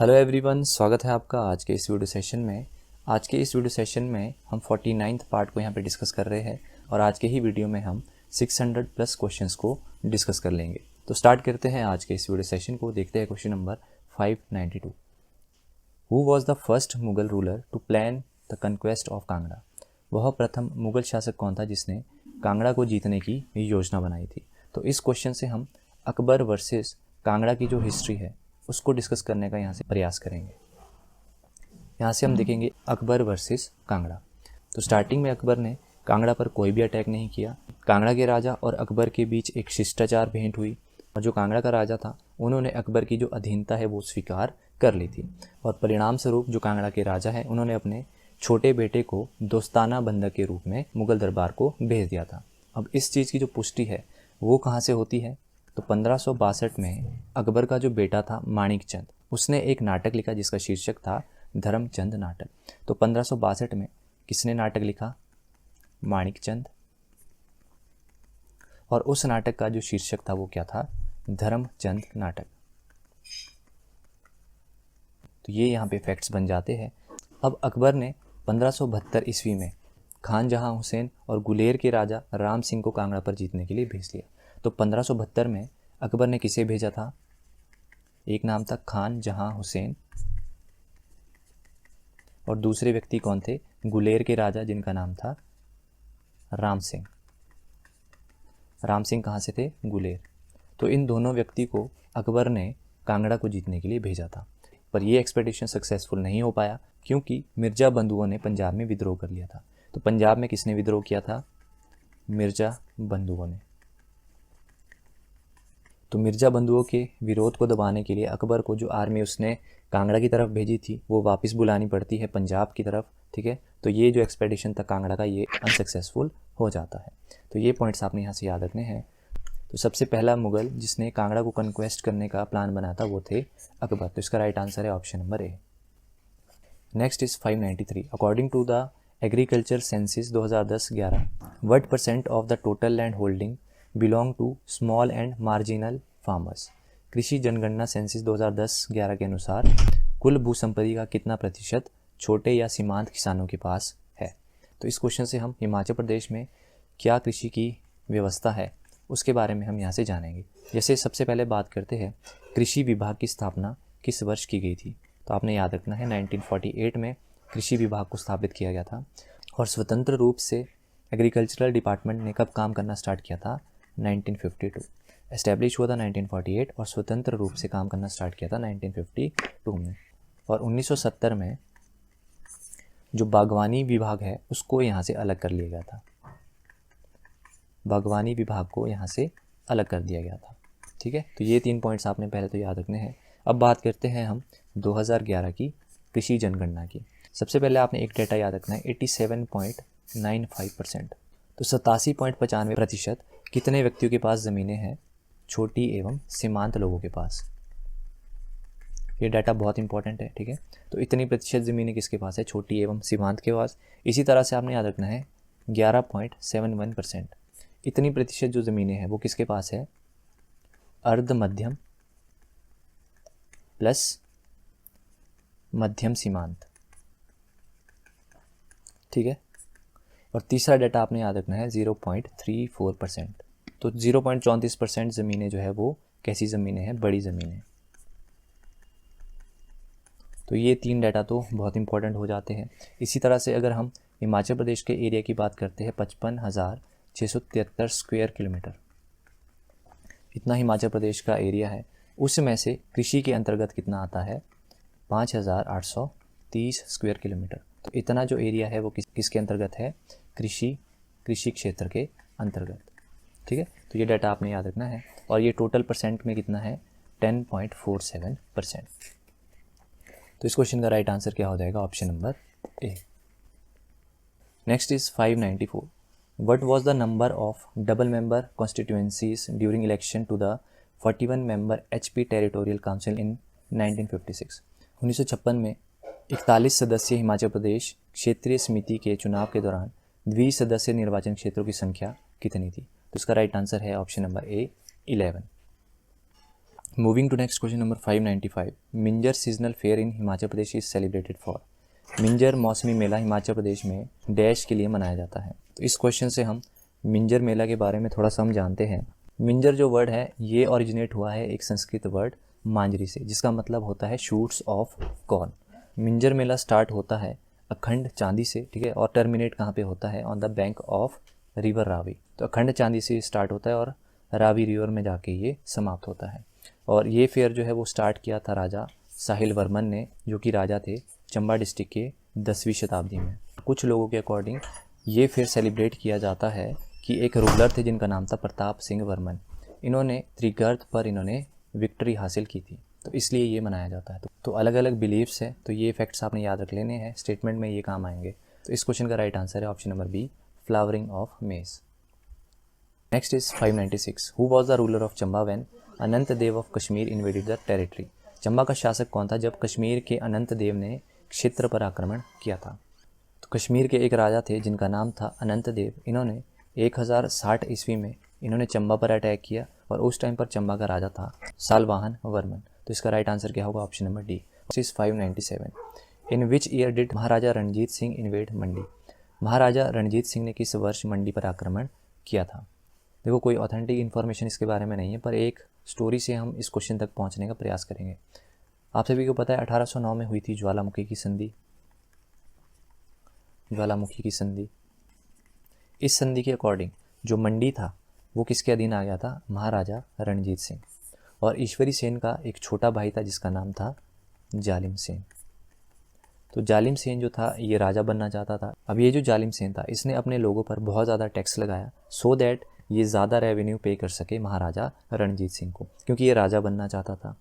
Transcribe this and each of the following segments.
Hello everyone, स्वागत है आपका आज के इस वीडियो सेशन में। आज के इस वीडियो सेशन में हम 49th पार्ट को यहाँ पे डिस्कस कर रहे हैं और आज के ही वीडियो में हम 600 प्लस क्वेश्चंस को डिस्कस कर लेंगे। तो स्टार्ट करते हैं आज के इस वीडियो सेशन को। देखते हैं question number 592। Who was the first Mughal ruler to plan the conquest of Kangra? वह प्रथम मुगल शासक कौन था जिसने कांगड़ा को जीतने की योजना बनाई थी? तो इस क्वेश्चन से हम अकबर वर्सेस कांगड़ा की जो हिस्ट्री है उसको डिस्कस करने का यहाँ से प्रयास करेंगे। यहाँ से हम देखेंगे अकबर वर्सेस कांगड़ा। तो स्टार्टिंग में अकबर ने कांगड़ा पर कोई भी अटैक नहीं किया। कांगड़ा के राजा और अकबर के बीच एक शिष्टाचार भेंट हुई और जो कांगड़ा का राजा था उन्होंने अकबर की जो अधीनता है वो स्वीकार कर ली थी और परिणाम स्वरूप जो कांगड़ा के राजा है उन्होंने अपने छोटे बेटे को दोस्ताना बंधक के रूप में मुगल दरबार को भेज दिया था। अब इस चीज़ की जो पुष्टि है वो कहाँ से होती है? तो 1562 में अकबर का जो बेटा था माणिक चंद, उसने एक नाटक लिखा जिसका शीर्षक था धर्मचंद नाटक। तो 1562 में किसने नाटक लिखा? माणिक चंद। और उस नाटक का जो शीर्षक था वो क्या था? धर्मचंद नाटक। तो ये यहाँ पे फैक्ट्स बन जाते हैं। अब अकबर ने 1572 ईस्वी में खान जहां हुसैन और गुलेर के राजा राम सिंह को कांगड़ा पर जीतने के लिए भेज दिया। तो 1572 में अकबर ने किसे भेजा था? एक नाम था खान जहां हुसैन और दूसरे व्यक्ति कौन थे? गुलेर के राजा जिनका नाम था राम सिंह। राम सिंह कहाँ से थे? गुलेर। तो इन दोनों व्यक्ति को अकबर ने कांगड़ा को जीतने के लिए भेजा था, पर यह एक्सपेडिशन सक्सेसफुल नहीं हो पाया क्योंकि मिर्जा बंधुओं ने पंजाब में विद्रोह कर लिया था। तो पंजाब में किसने विद्रोह किया था? मिर्जा बंधुओं ने। तो मिर्जा बंधुओं के विरोध को दबाने के लिए अकबर को जो आर्मी उसने कांगड़ा की तरफ भेजी थी वो वापस बुलानी पड़ती है पंजाब की तरफ। ठीक है, तो ये जो एक्सपेडिशन था कांगड़ा का ये अनसक्सेसफुल हो जाता है। तो ये पॉइंट्स आपने यहाँ से याद रखने हैं। तो सबसे पहला मुगल जिसने कांगड़ा को कन्क्वेस्ट करने का प्लान बनाया था वो थे अकबर। तो इसका राइट आंसर है option number A. Next is 593। According to the agriculture census 2010-11 what percent of the total land holding belong to small and marginal farmers? कृषि जनगणना सेंसिस 2010-11 के अनुसार कुल भूसंपत्ति का कितना प्रतिशत छोटे या सीमांत किसानों के पास है? तो इस क्वेश्चन से हम हिमाचल प्रदेश में क्या कृषि की व्यवस्था है उसके बारे में हम यहाँ से जानेंगे। जैसे सबसे पहले बात करते हैं कृषि विभाग की स्थापना किस वर्ष की गई थी? तो आपने याद रखना है 1948 में कृषि विभाग को स्थापित किया गया था। और स्वतंत्र रूप से एग्रीकल्चरल डिपार्टमेंट ने कब काम करना स्टार्ट किया था? 1952। एस्टेब्लिश हुआ था 1948 और स्वतंत्र रूप से काम करना स्टार्ट किया था 1952 में। और 1970 में जो बागवानी विभाग है उसको यहाँ से अलग कर लिया गया था। बागवानी विभाग को यहाँ से अलग कर दिया गया था। ठीक है, तो ये 3 पॉइंट्स आपने पहले तो याद रखने हैं। अब बात करते हैं हम 2011 की कृषि जनगणना की। सबसे पहले आपने एक डेटा याद रखना है 87.95%। तो 87.95% कितने व्यक्तियों के पास ज़मीनें हैं? छोटी एवं सीमांत लोगों के पास। ये डाटा बहुत इंपॉर्टेंट है। ठीक है, तो इतनी प्रतिशत ज़मीनें किसके पास है? छोटी एवं सीमांत के पास। इसी तरह से आपने याद रखना है 11.71%। इतनी प्रतिशत जो ज़मीनें हैं वो किसके पास है? अर्ध मध्यम प्लस मध्यम सीमांत। ठीक है, और तीसरा डाटा आपने याद रखना है 0.34%। तो 0.34% ज़मीनें जो है वो कैसी ज़मीनें हैं? बड़ी ज़मीनें। तो ये 3 डाटा तो बहुत इंपॉर्टेंट हो जाते हैं। इसी तरह से अगर हम हिमाचल प्रदेश के एरिया की बात करते हैं 55,673 स्क्वायर किलोमीटर इतना हिमाचल प्रदेश का एरिया है। उसमें से कृषि के अंतर्गत कितना आता है? 5,830 स्क्वायर किलोमीटर। तो इतना जो एरिया है वो किसके अंतर्गत है? कृषि क्षेत्र के अंतर्गत। ठीक है, तो ये डाटा आपने याद रखना है। और ये टोटल परसेंट में कितना है? 10.47%। तो इस क्वेश्चन का राइट आंसर क्या हो जाएगा? Option number A. Next is 594। What was the number of double member constituencies during election to the 41 member HP territorial council in 1956? 1956 में 41 सदस्यीय हिमाचल प्रदेश क्षेत्रीय समिति के चुनाव के दौरान द्विसदस्यीय निर्वाचन क्षेत्रों की संख्या कितनी थी? तो इसका राइट आंसर है option number A 11। Moving to next question number 595। Minjar seasonal fair in Himachal Pradesh is celebrated for. Minjar मौसमी मेला हिमाचल प्रदेश में डैश के लिए मनाया जाता है। तो इस क्वेश्चन से हम मिंजर मेला के बारे में थोड़ा सा हम जानते हैं। मिंजर जो वर्ड है ये ओरिजिनेट हुआ है एक संस्कृत वर्ड मांजरी से, जिसका मतलब होता है shoots of corn. Minjar Mela start होता है अखंड चांदी से, ठीक है, और टर्मिनेट कहाँ पे होता है, on the bank of river Ravi. तो अखंड चांदी से स्टार्ट होता है और रावी रिवर में जाके ये समाप्त होता है। और ये फेयर जो है वो स्टार्ट किया था राजा साहिल वर्मन ने, जो कि राजा थे चंबा डिस्ट्रिक्ट के 10वीं शताब्दी में। कुछ लोगों के अकॉर्डिंग ये फेयर सेलिब्रेट किया जाता है कि एक रूलर थे जिनका नाम था प्रताप सिंह वर्मन। इन्होंने त्रिगर्त पर इन्होंने विक्ट्री हासिल की थी, तो इसलिए ये मनाया जाता है। तो अलग अलग बिलीव्स है, तो ये फैक्ट्स आपने याद रख लेने हैं, स्टेटमेंट में ये काम आएंगे। तो इस क्वेश्चन का राइट आंसर है option number B, flowering of maize. Next is 596। Who was the ruler of Chamba when Anant Dev of Kashmir invaded the territory. Chamba का शासक कौन था जब कश्मीर के अनंत देव ने क्षेत्र पर आक्रमण किया था। तो कश्मीर के एक राजा थे जिनका नाम था अनंत देव। इन्होंने 1060 ईस्वी में इन्होंने चंबा पर अटैक किया और उस टाइम पर चंबा का राजा था सालवाहन वर्मन। तो इसका राइट आंसर क्या होगा, option number D. 597। In which year did Maharaja Ranjit Singh invade Mandi. Maharaja Ranjit Singh ने किस वर्ष मंडी पर आक्रमण किया था। देखो कोई ऑथेंटिक इन्फॉर्मेशन इसके बारे में नहीं है, पर एक स्टोरी से हम इस क्वेश्चन तक पहुंचने का प्रयास करेंगे। आप सभी को पता है 1809 में हुई थी ज्वालामुखी की संधि। ज्वालामुखी की संधि, इस संधि के अकॉर्डिंग जो मंडी था वो किसके अधीन आ गया था, महाराजा रणजीत सिंह। और ईश्वरी सेन का एक छोटा भाई था जिसका नाम था जालिम सेन। तो जालिम सेन जो था ये राजा बनना चाहता था। अब ये जो जालिम सेन था इसने अपने लोगों पर बहुत ज़्यादा टैक्स लगाया सो दैट ये ज़्यादा रेवेन्यू पे कर सके महाराजा रणजीत सिंह को, क्योंकि ये राजा बनना चाहता था।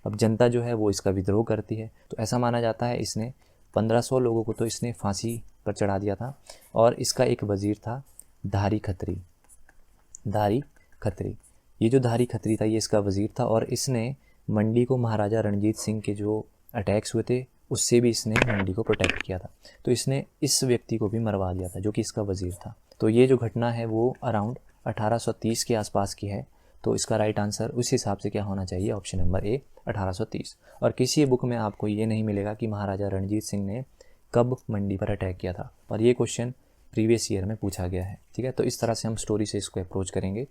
अब जनता जो है वो इसका विद्रोह करती है, तो ऐसा माना जाता है इसने 1500 लोगों को तो इसने फांसी पर चढ़ा दिया था। और इसका एक वजीर था धारी खत्री। धारी खत्री, ये जो धारी खत्री था ये इसका वजीर था और इसने मंडी को महाराजा रणजीत सिंह के जो अटैक्स हुए थे उससे भी इसने मंडी को प्रोटेक्ट किया था। तो इसने इस व्यक्ति को भी मरवा दिया था जो कि इसका वजीर था। तो ये जो घटना है वो अराउंड 1830 के आसपास की है। तो इसका राइट आंसर उस हिसाब से क्या होना चाहिए, ऑप्शन नंबर ए 1830। और किसी बुक में आपको ये नहीं मिलेगा कि महाराजा रणजीत सिंह ने कब मंडी पर अटैक किया था, और ये क्वेश्चन प्रीवियस ईयर में पूछा गया है, ठीक है। तो इस तरह से हम स्टोरी से इसको अप्रोच करेंगे।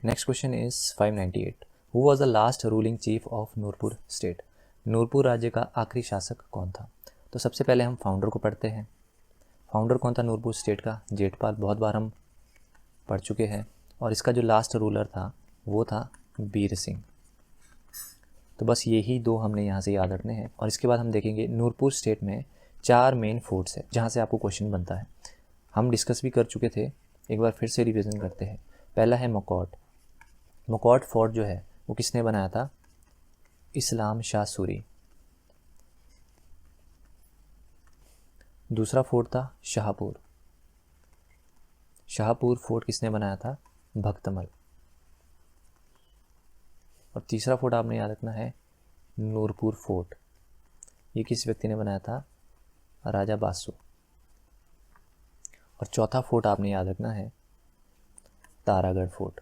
Next question is 598। Who was the last ruling chief of Nurpur state. Nurpur राज्य का आखिरी शासक कौन था। तो सबसे पहले हम फाउंडर को पढ़ते हैं। फाउंडर कौन था नूरपुर स्टेट का, जेठपाल, बहुत बार हम पढ़ चुके हैं। और इसका जो लास्ट रूलर था वो था बीर सिंह। तो बस यही दो हमने यहाँ से याद रखने हैं। और इसके बाद हम देखेंगे नूरपुर स्टेट में 4 मेन फोर्ट्स है जहाँ से आपको क्वेश्चन बनता है। हम डिस्कस भी कर चुके थे, एक बार फिर से रिवीजन करते हैं। पहला है मकौट। मकौट फोर्ट जो है वो किसने बनाया था, इस्लाम शाह सूरी। दूसरा फोर्ट था शाहपुर। शाहपुर फोर्ट किसने बनाया था, भक्तमल। और तीसरा फोर्ट आपने याद रखना है नूरपुर फोर्ट, ये किस व्यक्ति ने बनाया था, राजा बासु। और चौथा फोर्ट आपने याद रखना है तारागढ़ फोर्ट,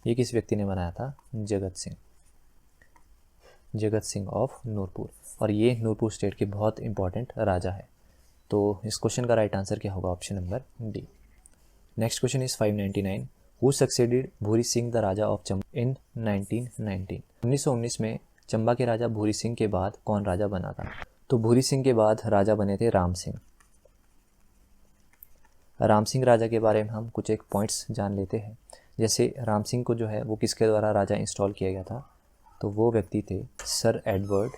ये किस व्यक्ति ने बनाया था, जगत सिंह। जगत सिंह ऑफ नूरपुर। और ये नूरपुर स्टेट के बहुत इंपॉर्टेंट राजा है। तो इस क्वेश्चन का राइट आंसर क्या होगा, option number D. Next question is 599। Who succeeded Bhuri Singh the raja of Chamba in 1919। 1919 में चंबा के राजा भूरी सिंह के बाद कौन राजा बना था। तो भूरी सिंह के बाद राजा बने थे राम सिंह। राम सिंह राजा के बारे में हम कुछ एक पॉइंट्स जान लेते हैं। जैसे राम सिंह को जो है वो किसके द्वारा राजा इंस्टॉल किया गया था, तो वो व्यक्ति थे सर एडवर्ड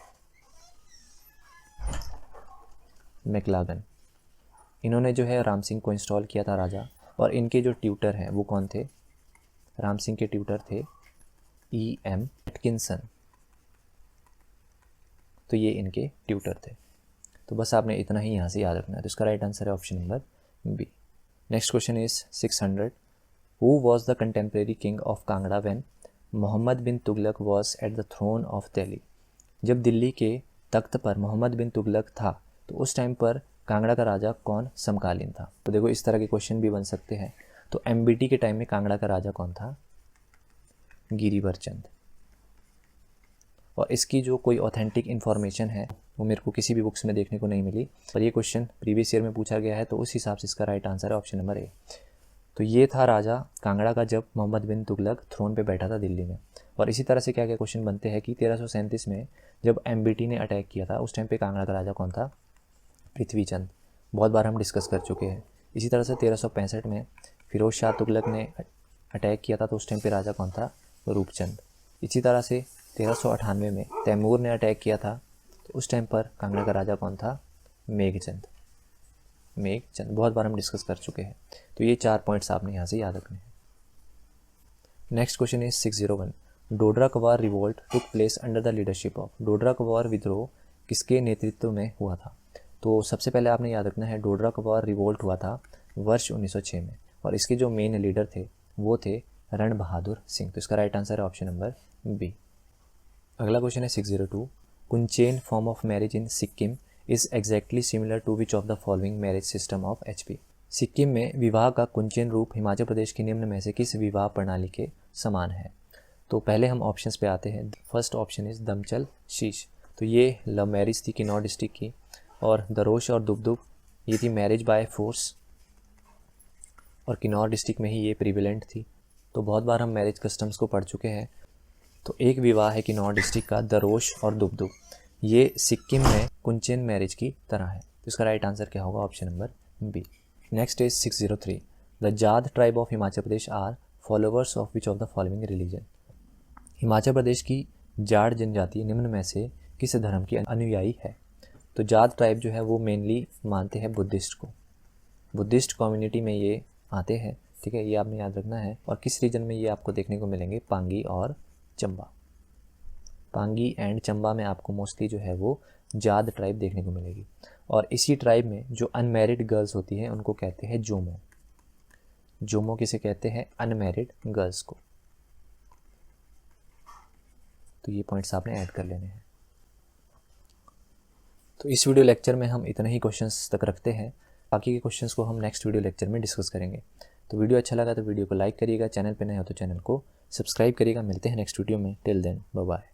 मैकलागन। इन्होंने जो है राम सिंह को इंस्टॉल किया था राजा। और इनके जो ट्यूटर हैं वो कौन थे, राम सिंह के ट्यूटर थे E.M. एटकिंसन। तो ये इनके ट्यूटर थे। तो बस आपने इतना ही यहाँ से याद रखना है। तो इसका राइट आंसर है option number B. Next question is 600। Who was the contemporary king of Kangra when Mohammad bin Tughlaq was at the throne of Delhi. जब दिल्ली के तख्त पर मोहम्मद बिन तुगलक था तो उस टाइम पर कांगड़ा का राजा कौन समकालीन था। तो देखो इस तरह के क्वेश्चन भी बन सकते हैं। तो MBT के टाइम में कांगड़ा का राजा कौन था, गिरिवर चंद। और इसकी जो कोई ऑथेंटिक इन्फॉर्मेशन है वो मेरे को किसी भी बुक्स में देखने को नहीं मिली, पर ये क्वेश्चन प्रीवियस ईयर में पूछा गया है, तो उस हिसाब से इसका राइट आंसर है ऑप्शन नंबर ए। तो ये था राजा कांगड़ा का जब मोहम्मद बिन तुगलक थ्रोन पे बैठा था दिल्ली में। और इसी तरह से क्या क्या क्वेश्चन बनते हैं कि 1337 में जब एमबीटी ने अटैक किया था, उस टाइम पे कांगड़ा का राजा कौन था? पृथ्वी चंद। बहुत बार हम डिस्कस कर चुके हैं। इसी तरह से 1365 में फिरोज शाह तुगलक ने अटैक किया था, तो उस टाइम पे राजा कौन था? रूपचंद। इसी तरह से 1398 में तैमूर ने अटैक किया था, तो उस टाइम पर कांगड़ा का राजा कौन था? मेघचंद। मेघचंद बहुत बार हम डिस्कस कर चुके हैं। तो ये 4 पॉइंट्स आपने यहाँ से याद रखने हैं। Next question is 601। डोडरा कवार revolt took place under the leadership of. Dodra कवार विद्रोह किसके नेतृत्व में हुआ था? तो सबसे पहले आपने याद रखना है डोडरा कवार रिवोल्ट हुआ था वर्ष 1906 में, और इसके जो मेन लीडर थे वो थे रण बहादुर सिंह। तो इसका राइट आंसर है ऑप्शन नंबर बी। अगला क्वेश्चन है 602। Kunchen form of marriage in Sikkim is exactly similar to which of the following marriage system of HP। Sikkim में विवाह का कुंचेन रूप हिमाचल प्रदेश के निम्न में से किस विवाह प्रणाली के समान है? तो पहले हम ऑप्शंस पे आते हैं। फर्स्ट ऑप्शन इज दमचल शीश। तो ये लव मैरिज थी किन्नौर डिस्ट्रिक्ट की। और दरोश और दुबदुब ये थी मैरिज बाय फोर्स, और किन्नौर डिस्ट्रिक्ट में ही ये प्रिवेलेंट थी। तो बहुत बार हम मैरिज कस्टम्स को पढ़ चुके हैं। तो एक विवाह है किन्नौर डिस्ट्रिक्ट का दरोश और दुबदुब, ये सिक्किम में कुंचेन मैरिज की तरह है। तो इसका राइट आंसर क्या होगा? Option number B. Next is 603। The Jat tribe of Himachal Pradesh are followers of which of the following religion. Himachal Pradesh की जाट जनजाति निम्न में से किस धर्म की अनुयायी है? तो जाट ट्राइब जो है वो मेनली मानते हैं बुद्धिस्ट को। बुद्धिस्ट कम्युनिटी में ये आते हैं, ठीक है, ये आपने याद रखना है। और किस रीजन में ये आपको देखने को मिलेंगे? पांगी और चंबा। पांगी एंड चंबा में आपको मोस्टली जो है वो जाट ट्राइब देखने को मिलेगी। और इसी ट्राइब में जो अनमैरिड गर्ल्स होती हैं उनको कहते हैं जोमो। जोमो किसे कहते हैं? अनमैरिड गर्ल्स को। तो ये पॉइंट्स आपने ऐड कर लेने हैं। तो इस वीडियो लेक्चर में हम इतने ही क्वेश्चंस तक रखते हैं। बाकी के क्वेश्चंस को हम नेक्स्ट वीडियो लेक्चर में डिस्कस करेंगे। तो वीडियो अच्छा लगा तो वीडियो को लाइक करिएगा, चैनल पे नए हो तो चैनल को सब्सक्राइब करिएगा। मिलते हैं नेक्स्ट वीडियो में। Till then bye bye.